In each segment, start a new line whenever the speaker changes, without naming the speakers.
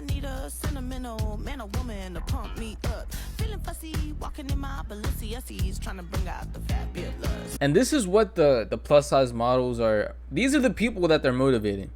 need a sentimental man or woman to pump me up. Feeling fussy, walking in my Balenciennes, trying to bring out the fabulous.
And this is what the plus size models are. These are the people that they're motivating.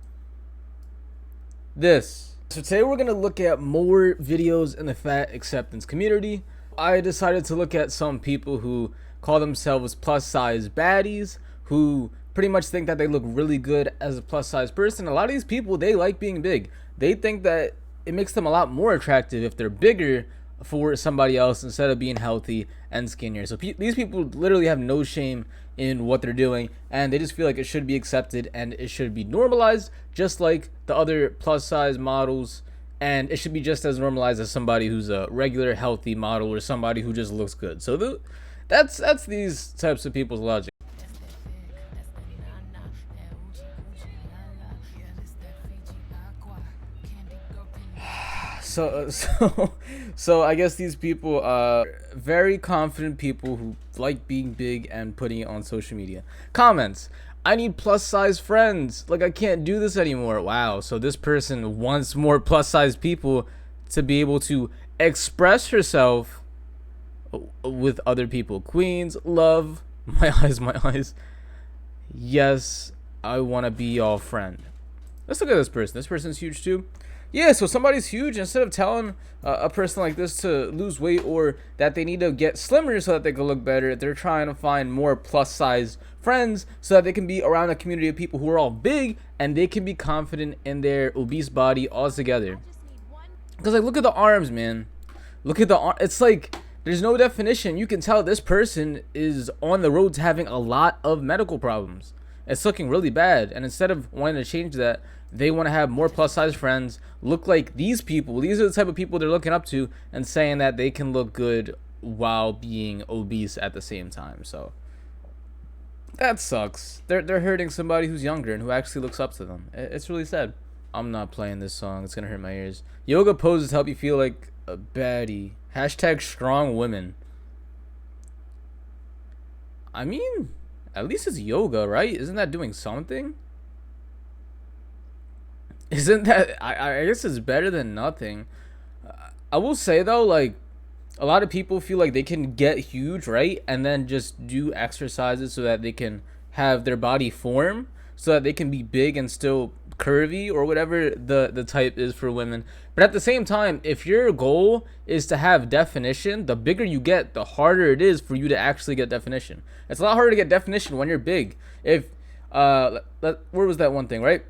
So today we're gonna look at more videos in the fat acceptance community. I decided to look at some people who call themselves plus size baddies, who pretty much think that they look really good as a plus size person. A lot of these people, they like being big. They think that it makes them a lot more attractive if they're bigger for somebody else instead of being healthy and skinnier. So these people literally have no shame in what they're doing, and they just feel like it should be accepted and it should be normalized just like the other plus size models, and it should be just as normalized as somebody who's a regular healthy model or somebody who just looks good. So that's these types of people's logic. So I guess these people are very confident people who like being big and putting it on social media. Comments: I need plus size friends. Like, I can't do this anymore. Wow. So this person wants more plus size people to be able to express herself with other people. Queens, love, my eyes. Yes, I want to be your friend. Let's look at this person. This person's huge too. Yeah, so somebody's huge. Instead of telling a person like this to lose weight or that they need to get slimmer so that they can look better, they're trying to find more plus size friends so that they can be around a community of people who are all big and they can be confident in their obese body altogether. Because, like, look at the arms, man. Look at the arm. It's like there's no definition. You can tell this person is on the road to having a lot of medical problems. It's looking really bad, and instead of wanting to change that, they want to have more plus size friends, look like these people. These are the type of people they're looking up to and saying that they can look good while being obese at the same time. So that sucks. They're hurting somebody who's younger and who actually looks up to them. It's really sad. I'm not playing this song. It's gonna hurt my ears. Yoga poses help you feel like a baddie. Hashtag strong women. I mean, at least it's yoga, right? Isn't that doing something? Isn't that, I guess it's better than nothing. I will say though, like, a lot of people feel like they can get huge, right? And then just do exercises so that they can have their body form, so that they can be big and still curvy or whatever the type is for women. But at the same time, if your goal is to have definition, the bigger you get, the harder it is for you to actually get definition. It's a lot harder to get definition when you're big. If where was that one thing, right?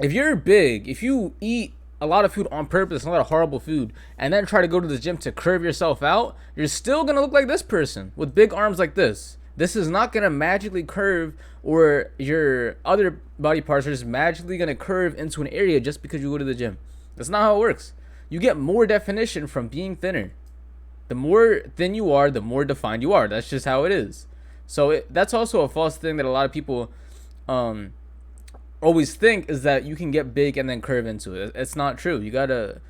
If you're big, if you eat a lot of food on purpose, a lot of horrible food, and then try to go to the gym to curve yourself out, you're still gonna look like this person with big arms like this. This is not gonna magically curve, or your other body parts are just magically gonna curve into an area just because you go to the gym. That's not how it works. You get more definition from being thinner. The more thin you are, the more defined you are. That's just how it is. So that's also a false thing that a lot of people always think, is that you can get big and then curve into it. It's not true. You gotta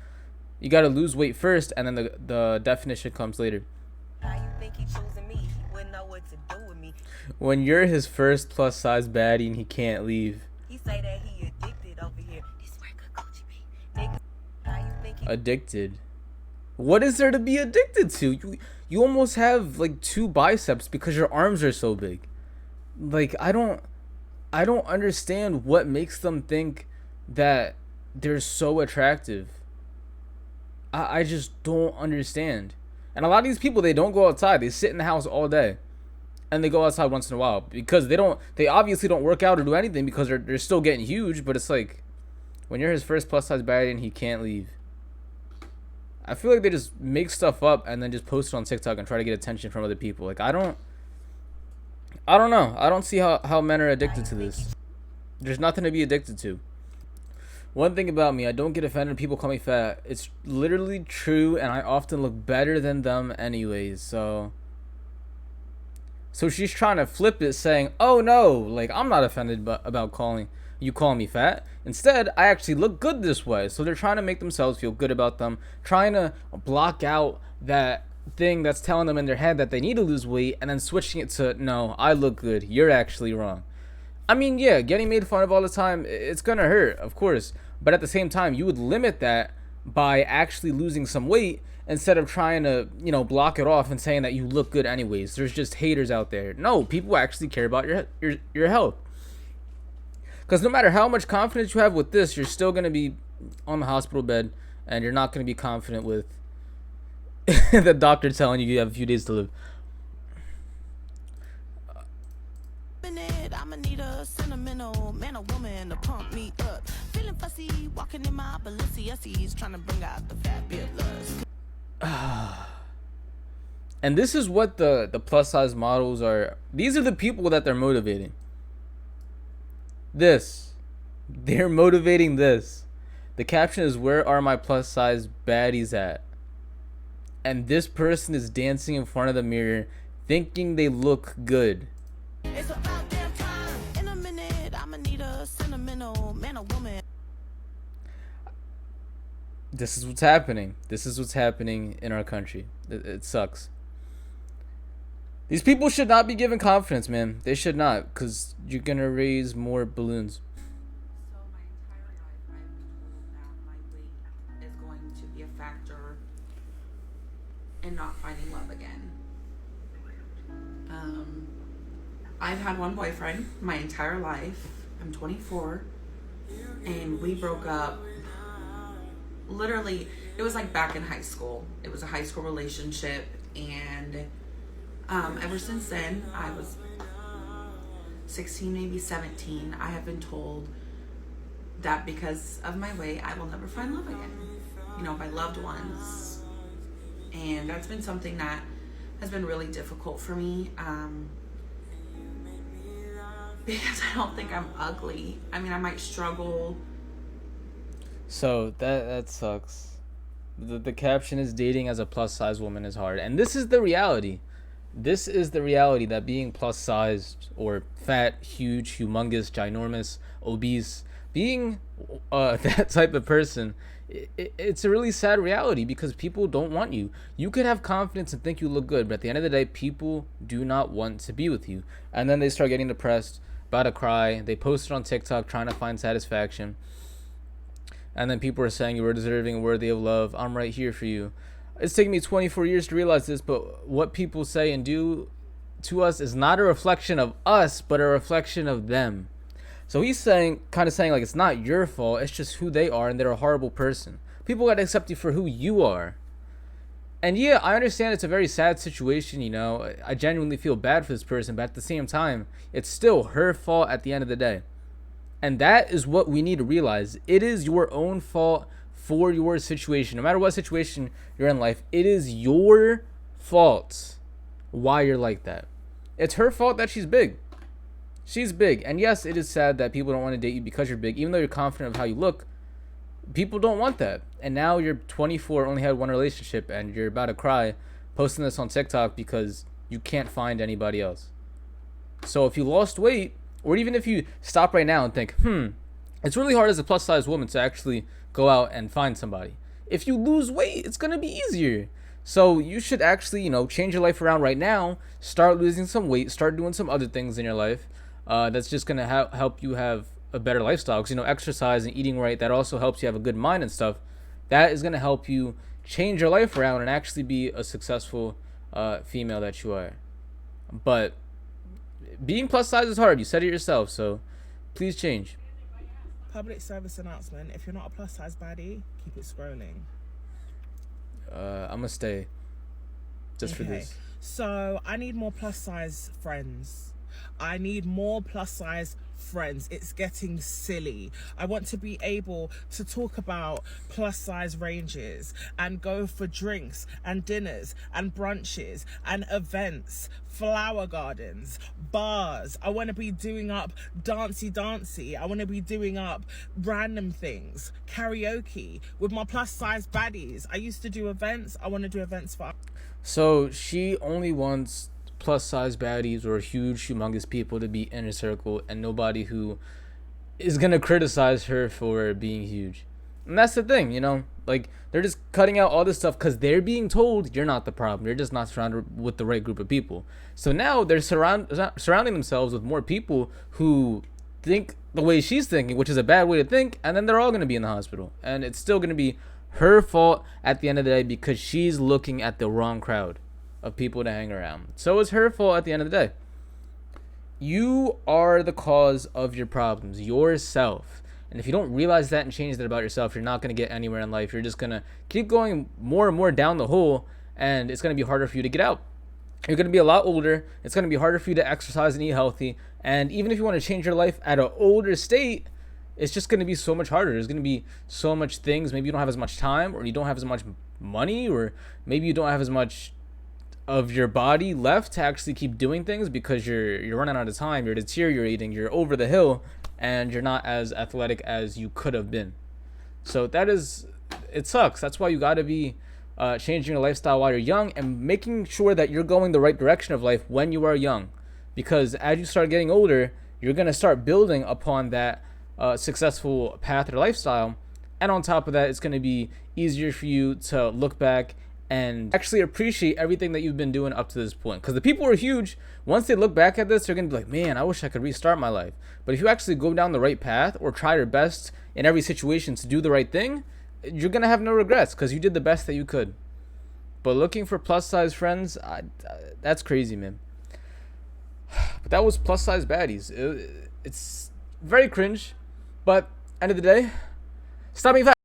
lose weight first, and then the definition comes later.
How you think he choosing me? He wouldn't know what to do with me.
When you're his first plus size baddie and he can't leave.
He say that he addicted over here. This where good Gucci be. Nigga, how you think he
Addicted? What is there to be addicted to? You almost have like 2 biceps because your arms are so big. Like, I don't understand what makes them think that they're so attractive. I just don't understand. And a lot of these people, they don't go outside. They sit in the house all day, and they go outside once in a while because they obviously don't work out or do anything because they're still getting huge. But it's like, when you're his first plus size baddie and he can't leave, I feel like they just make stuff up and then just post it on TikTok and try to get attention from other people. Like, I don't know. I don't see how men are addicted to this. There's nothing to be addicted to. One thing about me, I don't get offended when people call me fat. It's literally true, and I often look better than them anyways. So she's trying to flip it, saying, oh no, like, I'm not offended about calling me fat. Instead, I actually look good this way. So they're trying to make themselves feel good about them, trying to block out that thing that's telling them in their head that they need to lose weight, and then switching it to, no, I look good, you're actually wrong. I mean, yeah, getting made fun of all the time, it's gonna hurt, of course, but at the same time, you would limit that by actually losing some weight instead of trying to, block it off and saying that you look good anyways. There's just haters out there. No, people actually care about your health. Because no matter how much confidence you have with this, you're still going to be on the hospital bed, and you're not going to be confident with the doctor telling you have a few days to live.
I'ma need a sentimental man or woman to pump me up. Feeling fussy, walking in my Balenciennes, trying to bring out the fabulous.
And this is what the plus size models are. These are the people that they're motivating. They're motivating this. The caption is, "Where are my plus size baddies at?" And this person is dancing in front of the mirror thinking they look good.
It's about damn time. In a minute, I'ma need a sentimental man or woman.
This is what's happening. This is what's happening in our country. It sucks. These people should not be given confidence, man. They should not, because you're going to raise more balloons.
So my entire life, I've been told that my weight is going to be a factor in not finding love again. I've had one boyfriend my entire life. I'm 24, and we broke up. Literally, it was like back in high school. It was a high school relationship, and ever since then, I was 16, maybe 17. I have been told that because of my weight, I will never find love again. My loved ones. And that's been something that has been really difficult for me. Because I don't think I'm ugly. I mean, I might struggle.
So that sucks. The caption is, "Dating as a plus size woman is hard." And this is the reality. This is the reality, that being plus sized or fat, huge, humongous, ginormous, obese, being that type of person, it's a really sad reality, because people don't want you. You could have confidence and think you look good, but at the end of the day, people do not want to be with you. And then they start getting depressed, about to cry. They post it on TikTok trying to find satisfaction. And then people are saying you were deserving and worthy of love. I'm right here for you. It's taken me 24 years to realize this, but what people say and do to us is not a reflection of us, but a reflection of them. So he's kind of saying like, it's not your fault, it's just who they are, and they're a horrible person. People got to accept you for who you are. And yeah, I understand it's a very sad situation, I genuinely feel bad for this person, but at the same time, it's still her fault at the end of the day. And that is what we need to realize. It is your own fault for your situation. No matter what situation you're in life, it is your fault why you're like that. It's her fault that she's big. She's big. And yes, it is sad that people don't want to date you because you're big. Even though you're confident of how you look, people don't want that. And now you're 24, only had one relationship, and you're about to cry posting this on TikTok because you can't find anybody else. So if you lost weight, or even if you stop right now and think, it's really hard as a plus size woman to actually go out and find somebody. If you lose weight, it's going to be easier. So you should actually, change your life around right now, start losing some weight, start doing some other things in your life. That's just going to help you have a better lifestyle. Because, exercise and eating right, that also helps you have a good mind and stuff. That is going to help you change your life around and actually be a successful female that you are. But being plus size is hard. You said it yourself. So please change.
Public service announcement: if you're not a plus size baddie, keep it scrolling.
I'm gonna stay just for this.
So I need more plus size friends. I need more plus size friends. It's getting silly. I want to be able to talk about plus size ranges and go for drinks and dinners and brunches and events, flower gardens, bars. I want to be doing up dancey. I want to be doing up random things, karaoke with my plus size baddies. I used to do events. I want to do events for.
So she only wants plus size baddies or huge, humongous people to be in her circle, and nobody who is gonna criticize her for being huge. And that's the thing, like, they're just cutting out all this stuff because they're being told you're not the problem. You're just not surrounded with the right group of people. So now they're surrounding themselves with more people who think the way she's thinking, which is a bad way to think, and then they're all going to be in the hospital. And it's still going to be her fault at the end of the day because she's looking at the wrong crowd of people to hang around. So it's her fault at the end of the day. You are the cause of your problems, yourself. And if you don't realize that and change that about yourself, you're not going to get anywhere in life. You're just going to keep going more and more down the hole, and it's going to be harder for you to get out. You're going to be a lot older. It's going to be harder for you to exercise and eat healthy. And even if you want to change your life at an older state, it's just going to be so much harder. There's going to be so much things. Maybe you don't have as much time, or you don't have as much money, or maybe you don't have as much of your body left to actually keep doing things because you're running out of time, you're deteriorating, you're over the hill, and you're not as athletic as you could have been. So it sucks. That's why you got to be changing your lifestyle while you're young and making sure that you're going the right direction of life when you are young, because as you start getting older, you're going to start building upon that successful path or lifestyle, and on top of that, it's going to be easier for you to look back and actually appreciate everything that you've been doing up to this point. Because the people are huge. Once they look back at this, they're going to be like, man, I wish I could restart my life. But if you actually go down the right path or try your best in every situation to do the right thing, you're going to have no regrets because you did the best that you could. But looking for plus size friends, that's crazy, man. But that was plus size baddies. It's very cringe. But end of the day, stop being fat.